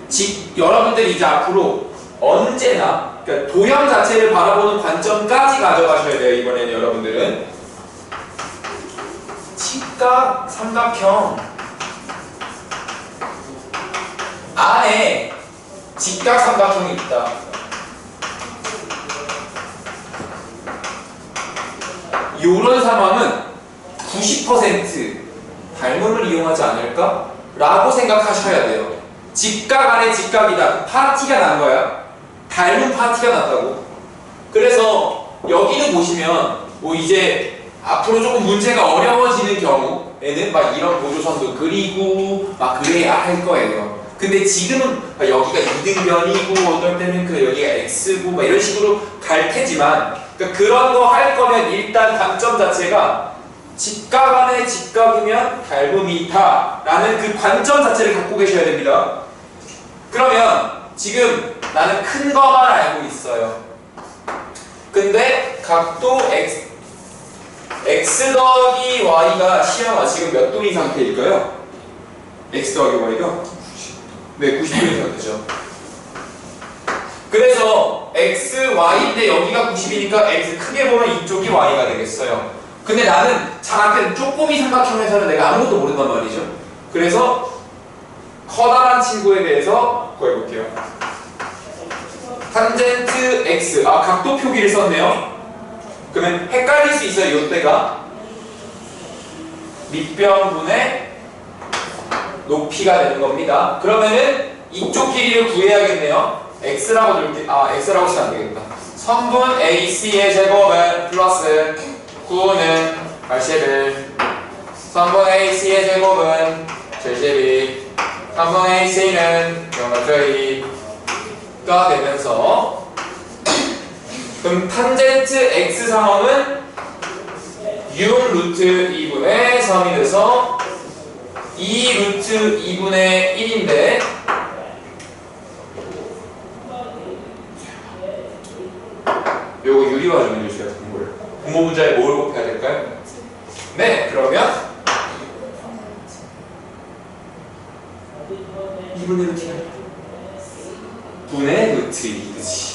여러분들이 이제 앞으로 언제나 그러니까 도형 자체를 바라보는 관점까지 가져가셔야 돼요. 이번에는 여러분들은 직각 삼각형 안에 직각 삼각형이 있다. 이런 상황은 90% 닮음을 이용하지 않을까? 라고 생각하셔야 돼요. 직각 안에 직각이다. 파티가 난 거야. 닮은 파티가 났다고. 그래서 여기는 보시면 뭐 이제 앞으로 조금 문제가 어려워지는 경우에는 막 이런 보조선도 그리고 막 그래야 할 거예요. 근데 지금은 여기가 이등변이고 어떨 때는 여기가 x고 막 이런 식으로 갈 테지만 그러니까 그런 거 할 거면 일단 관점 자체가 직각 안에 직각이면 닮음이 있다 라는 그 관점 자체를 갖고 계셔야 됩니다. 그러면 지금 나는 큰 거만 알고 있어요. 근데 각도 x 더하기 y가 시험아 지금 몇 도인 상태일까요? x 더하기 y가 네 90도인 상태죠. 그래서 x, y인데 여기가 90이니까 x 크게 보면 이쪽이 y가 되겠어요. 근데 나는 장학금 쪼꼬미 삼각형에서는 내가 아무것도 모른단 말이죠. 그래서 커다란 친구에 대해서 구해볼게요. 탄젠트 x 각도 표기를 썼네요. 그러면 헷갈릴 수 있어요. 이때가 밑변분의 높이가 되는 겁니다. 그러면은 이쪽 길이를 구해야겠네요. x라고 둘게 x라고 치면 안 되겠다. 선분 ac의 제곱은 플러스 9는 81 선분 ac의 제곱은 72 선분 ac는 0.2가 되면서 그럼 탄젠트 x 상황은 6 루트 2분의 3이 돼서 2 루트 2분의 1인데 요거 유리화 좀 해주세요. 분모 분자에 뭘 곱해야 될까요? 네, 그러면 2분의 루트 2 분의 루트 2 그치.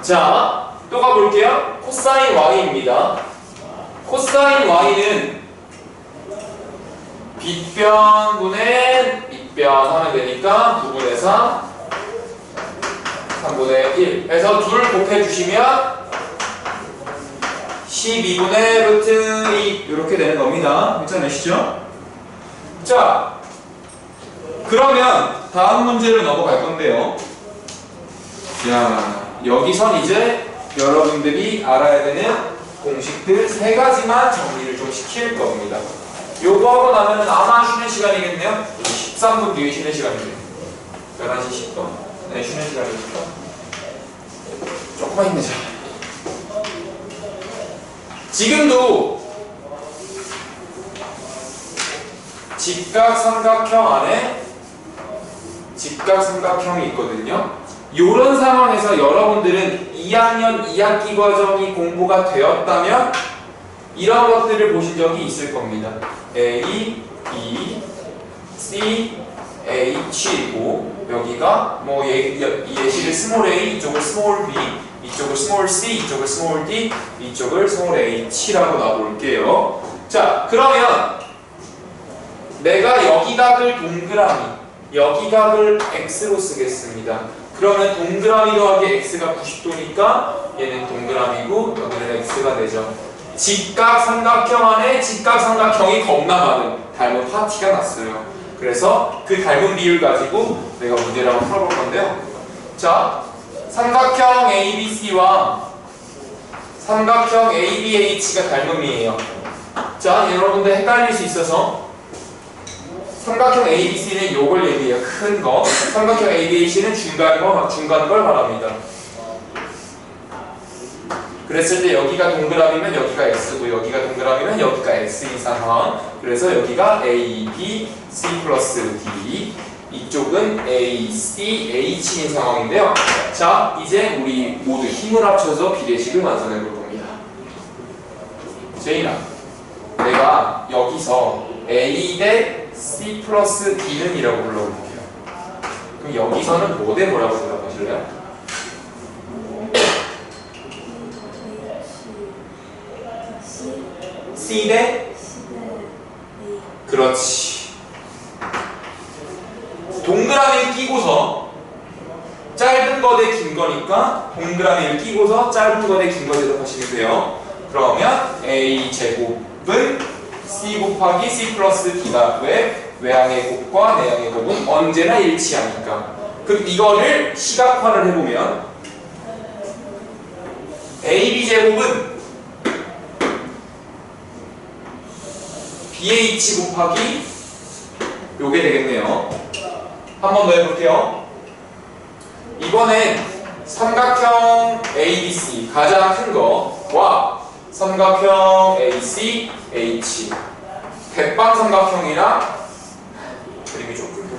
자, 또 가볼게요. 코사인 y입니다. 코사인 y는 빗변분의 밑변 하면 되니까 9분의 3 3분의 1 해서 둘 곱해주시면 12분의 루트 2 이렇게 되는 겁니다. 괜찮으시죠? 자, 그러면 다음 문제로 넘어갈 건데요. 자, 여기선 이제 여러분들이 알아야 되는 공식들 3가지만 정리를 좀 시킬 겁니다. 요거 하고 나면 아마 쉬는 시간이겠네요. 13분 뒤에 쉬는 시간이네요. 11시 10분. 네, 쉬는 시간이니까 조금만 힘내자. 지금도 직각 삼각형 안에 직각 삼각형이 있거든요. 이런 상황에서 여러분들은 2학년 2학기 과정이 공부가 되었다면 이런 것들을 보신 적이 있을 겁니다. A, B, C, H이고 여기가 뭐 이 예시를 스몰 a, 이쪽을 스몰 b, 이쪽을 스몰 c, 이쪽을 스몰 d, 이쪽을 스몰 h라고 놔볼게요. 자, 그러면 내가 여기 각을 동그라미, 여기 각을 x로 쓰겠습니다. 그러면 동그라미 더하기 x가 90도니까 얘는 동그라미고 여기는 x가 되죠. 직각 삼각형 안에 직각 삼각형이 겁나 많은 닮은 파티가 났어요. 그래서 그 닮은 비율 가지고 내가 문제를 한번 풀어볼 건데요. 자, 삼각형 ABC와 삼각형 ABH가 닮음이에요. 자, 여러분들 헷갈릴 수 있어서 삼각형 ABC는 요걸 얘기해요. 큰 거. 삼각형 ABH는 중간 걸 말합니다. 그랬을 때 여기가 동그라미면 여기가 x고 여기가 동그라미면 여기가 x인 상황. 그래서 여기가 a, b, c 플러스 d, 이쪽은 a, c, h인 상황인데요. 자, 이제 우리 모두 힘을 합쳐서 비례식을 완성해 볼 겁니다. 제인아, 내가 여기서 A 대 C 플러스 D는 이라고 불러볼게요. 그럼 여기서는 뭐 대 뭐라고 대답하실래요? C 대? 그렇지. 동그라미를 끼고서 짧은 거 대 긴 거니까 동그라미를 끼고서 짧은 거 대 긴 거 대답하시면 돼요. 그러면 A 제곱은 C 곱하기 C 플러스 D다. 왜? 외항의 곱과 내항의 곱은 언제나 일치하니까. 그럼 이거를 시각화를 해보면 AB 제곱은 BH 곱하기 요게 되겠네요. 한 번 더 해볼게요. 이번엔 삼각형 ABC 가장 큰 거와 삼각형 AC, H 대빵삼각형이랑 그림이 좀 굵네.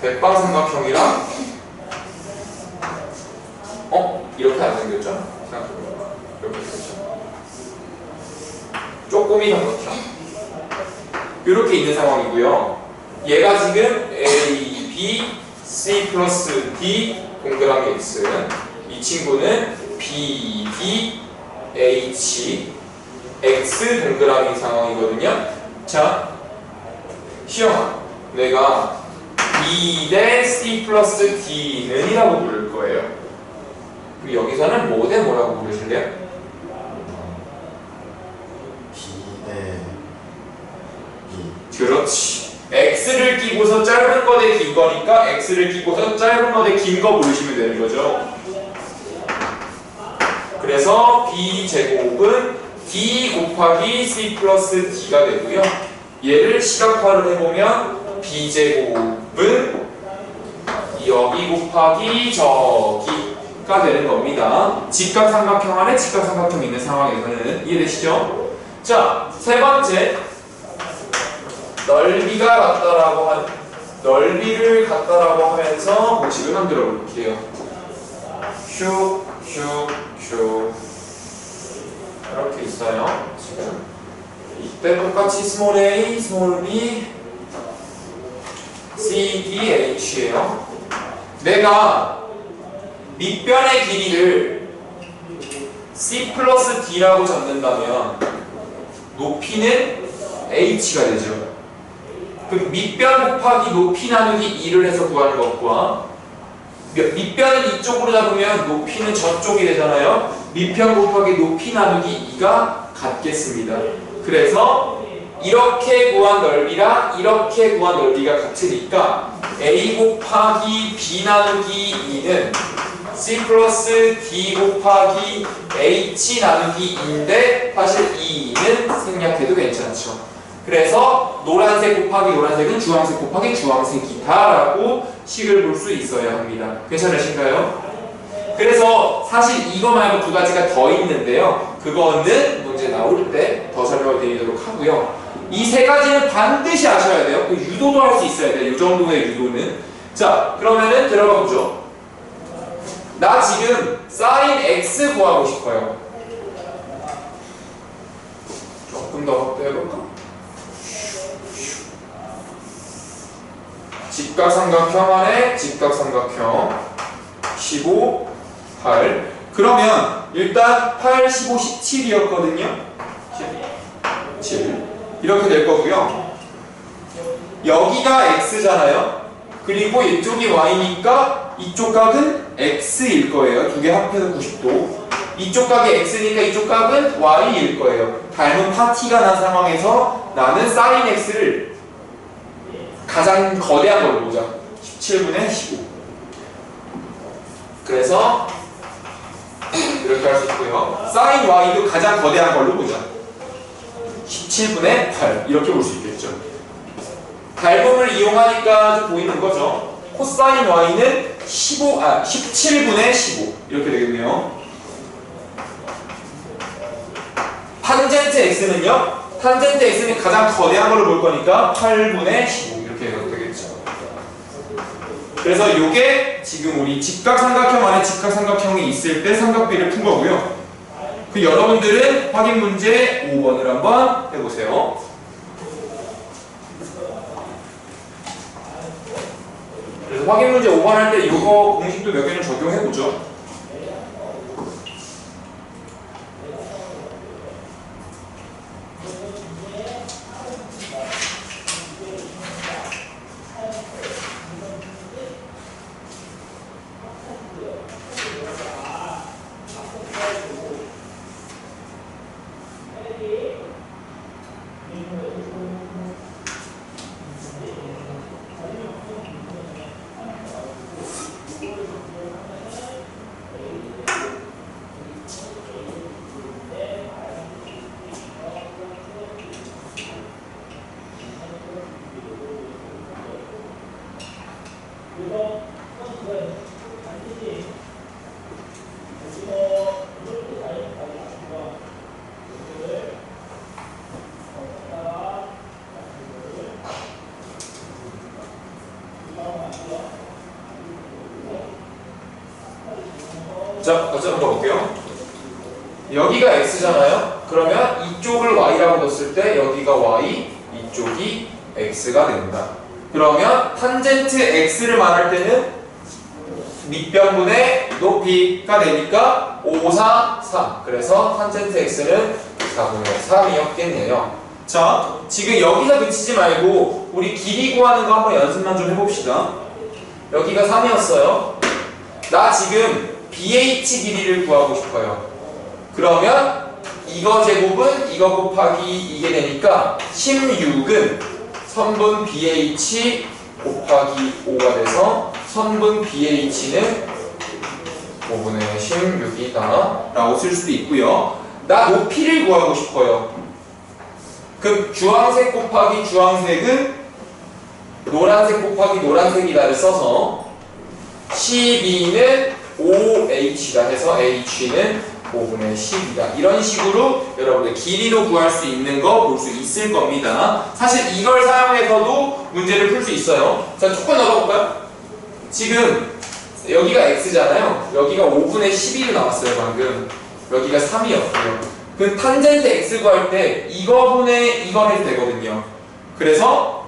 대빵삼각형이랑 이렇게 안 생겼죠? 생각해보면 이렇게 생겼죠? 조금이 생겼죠? 이렇게 있는 상황이고요. 얘가 지금 A, B, C 플러스 D 동그라미 X. 이 친구는 B, D, H, X 동그라미 상황이거든요. 자, 시영아, 내가 B 대 C 플러스 D는 이라고 부를 거예요. 그리고 여기서는 뭐 대 뭐라고 부르실래요? 그렇지. X를 끼고서 짧은 거 대 긴 거니까 X를 끼고서 짧은 거 대 긴 거 부르시면 되는 거죠. 그래서 B 제곱은 D 곱하기 C 플러스 D가 되고요. 얘를 시각화를 해보면 B 제곱은 여기 곱하기 저기가 되는 겁니다. 직각삼각형 안에 직각삼각형이 있는 상황에서는 이해되시죠? 자, 세 번째. 넓이를 같다라고 하면서 공식을 만들어 볼게요. 슉 이렇게 있어요. 지금 이때 똑같이 스몰 a, 스몰 b, c, d, h예요. 내가 밑변의 길이를 c 플러스 d라고 잡는다면 높이는 h가 되죠. 그럼 밑변 곱하기 높이 나누기 2를 해서 구하는 것과 밑변을 이쪽으로 잡으면 높이는 저쪽이 되잖아요. 밑변 곱하기 높이 나누기 2가 같겠습니다. 그래서 이렇게 구한 넓이랑 이렇게 구한 넓이가 같으니까 A 곱하기 B 나누기 2는 C 플러스 D 곱하기 H 나누기 2인데 사실 이 2는 생략해도 괜찮죠. 그래서 노란색 곱하기 노란색은 주황색 곱하기 주황색이다라고 식을 볼 수 있어야 합니다. 괜찮으신가요? 그래서 사실 이거 말고 두 가지가 더 있는데요. 그거는 문제 나올 때 더 설명을 드리도록 하고요. 이 세 가지는 반드시 아셔야 돼요. 그 유도도 할 수 있어야 돼요. 이 정도의 유도는. 자, 그러면은 들어가 보죠. 나 지금 sin x 구하고 싶어요. 조금 더 확대해볼까? 직각삼각형 안에 직각삼각형 15, 8. 그러면 일단 8, 15, 17이었거든요. 7 이렇게 될 거고요. 여기가 x잖아요. 그리고 이쪽이 y니까 이쪽 각은 x일 거예요. 두 개 합해서 90도. 이쪽 각이 x니까 이쪽 각은 y일 거예요. 닮은 파티가 난 상황에서 나는 sin x를 가장 거대한 걸로 보자. 17분의 15. 그래서 이렇게 할 수 있고요. sin y도 가장 거대한 걸로 보자. 17분의 8 이렇게 볼 수 있겠죠. 닮음을 이용하니까 좀 보이는 거죠. 코사인 y는 17분의 15 이렇게 되겠네요. 탄젠트 x는요. 탄젠트 x는 가장 거대한 걸로 볼 거니까 8분의 15 이렇게 해도 되겠죠. 그래서 이게 지금 우리 직각삼각형 안에 직각삼각형이 있을 때 삼각비를 푼 거고요. 그 여러분들은 확인 문제 5번을 한번 해보세요. 확인 문제 5번 할 때 이거 공식도 몇 개는 적용해보죠. 자, 다시 한번 볼게요. 여기가 x잖아요. 그러면 이쪽을 y라고 뒀을 때 여기가 y, 이쪽이 x가 된다. 그러면 탄젠트 x를 말할 때는 밑변분의 높이가 되니까 5, 4, 3. 그래서 탄젠트 x는 4분의 3이었겠네요. 자, 지금 여기서 그치지 말고 우리 길이 구하는 거 한번 연습만 좀 해봅시다. 여기가 3이었어요. 나 지금 BH 길이를 구하고 싶어요. 그러면 이거 제곱은 이거 곱하기 이게 되니까 16은 선분 BH 곱하기 5가 돼서 선분 BH는 5분의 16이다 라고 쓸 수도 있고요. 나 높이를 구하고 싶어요. 그럼 주황색 곱하기 주황색은 노란색 곱하기 노란색이다를 써서 12는 5h다 해서 h는 5분의 10이다. 이런 식으로 여러분들 길이로 구할 수 있는 거 볼 수 있을 겁니다. 사실 이걸 사용해서도 문제를 풀 수 있어요. 자, 조금 넣어볼까요? 지금 여기가 x잖아요. 여기가 5분의 12로 나왔어요 방금. 여기가 3이었고요. 그 탄젠트 x 구할 때 이거분의 이걸 해도 되거든요. 그래서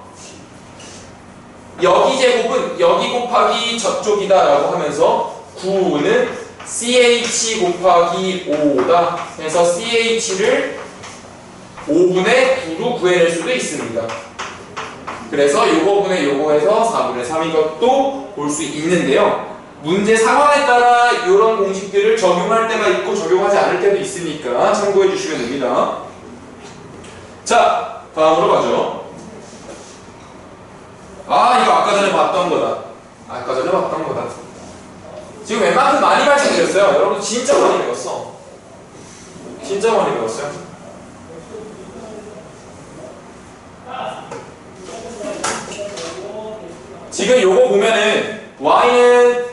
여기 제곱은 여기 곱하기 저쪽이다 라고 하면서 9는 ch 곱하기 5다 해서 ch를 5분의 9로 구해낼 수도 있습니다. 그래서 요거분의 요거 해서 4분의 3인 것도 볼 수 있는데요. 문제 상황에 따라 이런 공식들을 적용할 때가 있고 적용하지 않을 때도 있으니까 참고해 주시면 됩니다. 자, 다음으로 가죠. 아, 이거 아까 전에 봤던 거다. 아까 전에 봤던 거다. 지금 웬만큼 많이 말씀드렸어요. 여러분 진짜 많이 배웠어. 진짜 많이 배웠어요. 지금 요거 보면은 y는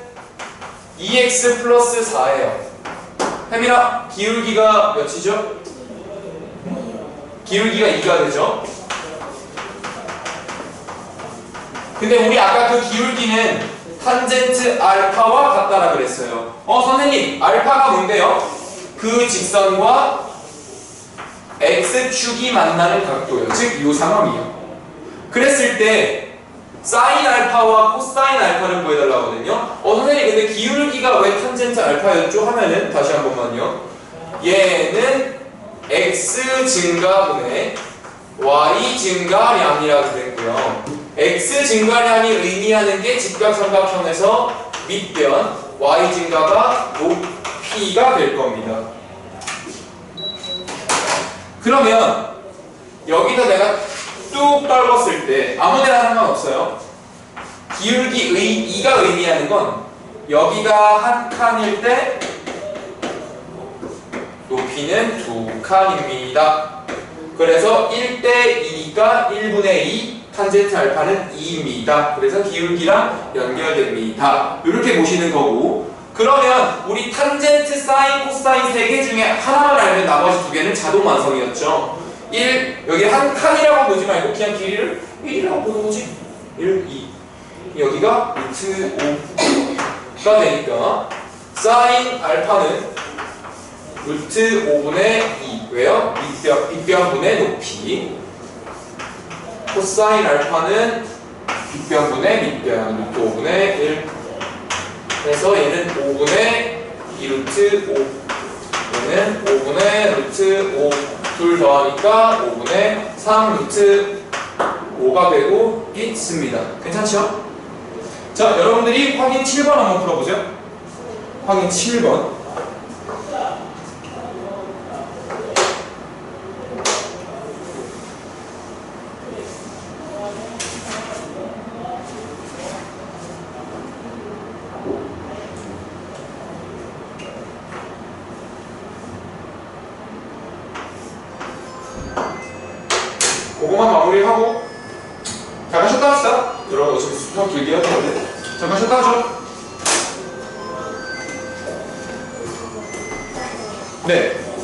2x 플러스 4예요. 혜민아, 기울기가 몇이죠? 기울기가 2가 되죠? 근데 우리 아까 그 기울기는 탄젠트 알파와 같다라 그랬어요. 선생님, 알파가 뭔데요? 그 직선과 x축이 만나는 각도예요. 즉, 요 상황이요. 그랬을 때 사인 알파와 코사인 알파를 구해달라고 하거든요. 선생님, 근데 기울기가 왜 탄젠트 알파였죠? 하면은 다시 한 번만요. 얘는 x 증가분의 y 증가량이라고 그랬고요. x 증가량이 의미하는 게 직각삼각형에서 밑변, y 증가가 높이가 될 겁니다. 그러면 여기다 내가 뚝 떨궜을 때 아무데나 상관없어요. 기울기 2가 의미하는 건 여기가 한 칸일 때 높이는 2칸입니다. 그래서 1대 2니까 1분의 2 탄젠트 알파는 2입니다. 그래서 기울기랑 연결됩니다. 이렇게 보시는 거고, 그러면 우리 탄젠트, 사인, 코사인 3개 중에 하나만 알면 나머지 2개는 자동 완성이었죠. 1, 여기 한 칸이라고 보지 말고 그냥 길이를 1이라고 보는 거지. 1, 2. 여기가 루트 5가 되니까 사인 알파는 루트 5분의 2. 왜요? 밑변분의 높이. 코사인 알파는 뒷변분의 밑변 루트 5분의 1 그래서 얘는 5분의 2 루트 5 얘는 5분의 루트 5 둘 더하니까 5분의 3 루트 5가 되고 있습니다. 괜찮죠? 자, 여러분들이 확인 7번 한번 풀어보세요. 확인 7번. 그거만 마무리하고 잠깐 쉬었다 합시다. 여러분 어차피 수업 길게 해야 되는데 잠깐 쉬었다 하죠. 네.